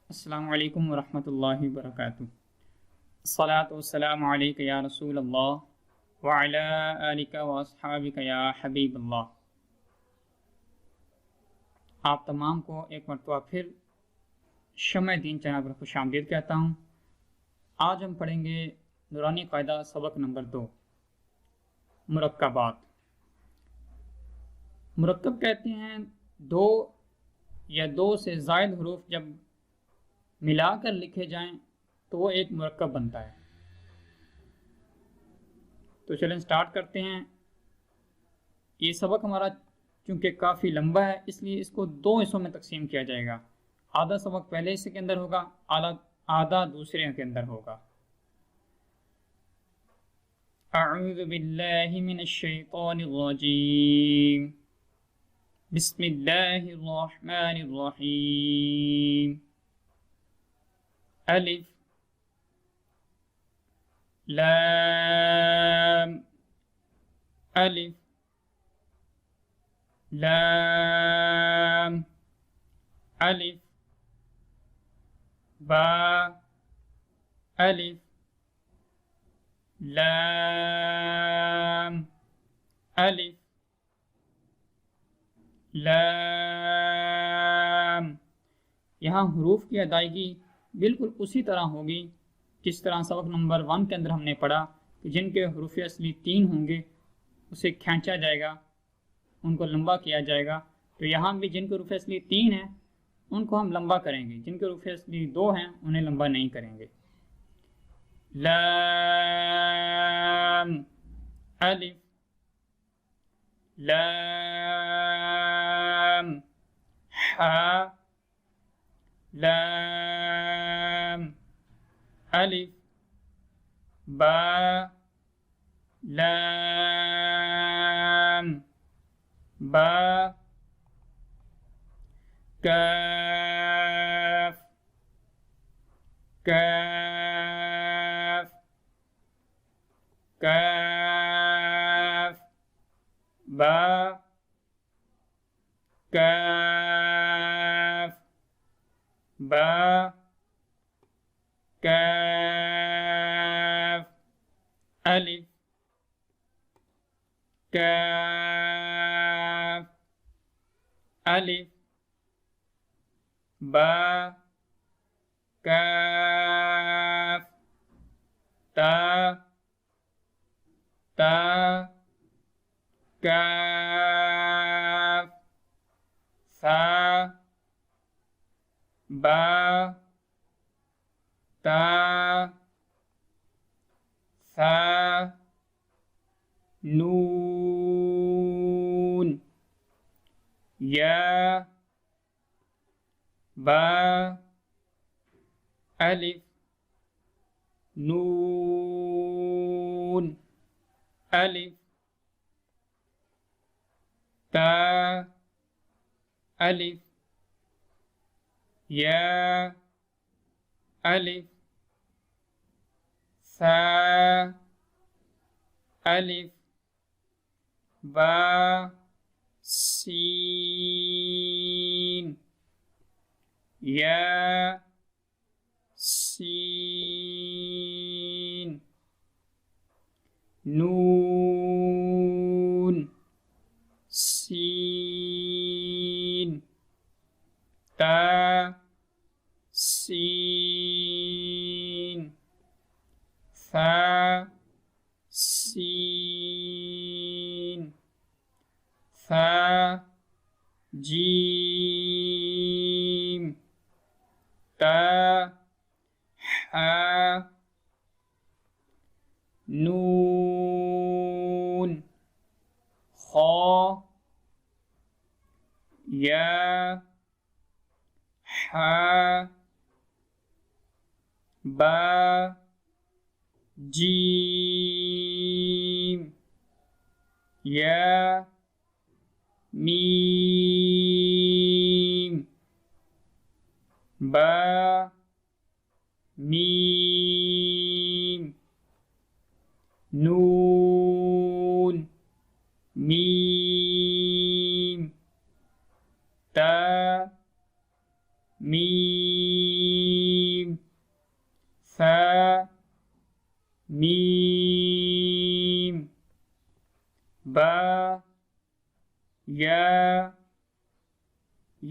السلام علیکم ورحمۃ اللہ وبرکاتہ۔ الصلاۃ والسلام علیک یا رسول اللہ وعلی آلک واصحابک یا حبیب اللہ۔ آپ تمام کو ایک مرتبہ پھر شمع-ے-دین چینل پر خوش آمدید کہتا ہوں۔ آج ہم پڑھیں گے نورانی قاعدہ سبق نمبر 2، مرکبات۔ مرکب کہتے ہیں دو یا دو سے زائد حروف جب ملا کر لکھے جائیں تو وہ ایک مرکب بنتا ہے۔ تو چلیں سٹارٹ کرتے ہیں۔ یہ سبق ہمارا چونکہ کافی لمبا ہے اس لیے اس کو دو حصوں میں تقسیم کیا جائے گا۔ آدھا سبق پہلے حصے کے اندر ہوگا، آدھا دوسرے کے اندر ہوگا۔ اعوذ باللہ من الشیطان الرجیم، بسم اللہ الرحمن الرحیم۔ الف لام الف لام الف با الف لام الف لام۔ یہاں حروف کی ادائیگی بالکل اسی طرح ہوگی جس طرح سبق نمبر 1 کے اندر ہم نے پڑھا کہ جن کے حروف اصلی 3 ہوں گے اسے کھینچا جائے گا، ان کو لمبا کیا جائے گا۔ تو یہاں بھی جن کے حروف اصلی 3 ہیں ان کو ہم لمبا کریں گے، جن کے حروف اصلی 2 ہیں انہیں لمبا نہیں کریں گے۔ لام الف لام حا لام الف با لام با کاف کاف کاف با کاف با کاف الف کاف الف با کاف تا تا کاف ثا با تا ثا نون یا با الف نون الف تا الف یا الف ثا الف با سین یا سین نون سین تا سین ثا سین ثا جیم تا حا نون خا یا حا با جیم یا میم با میم نون میم تا میم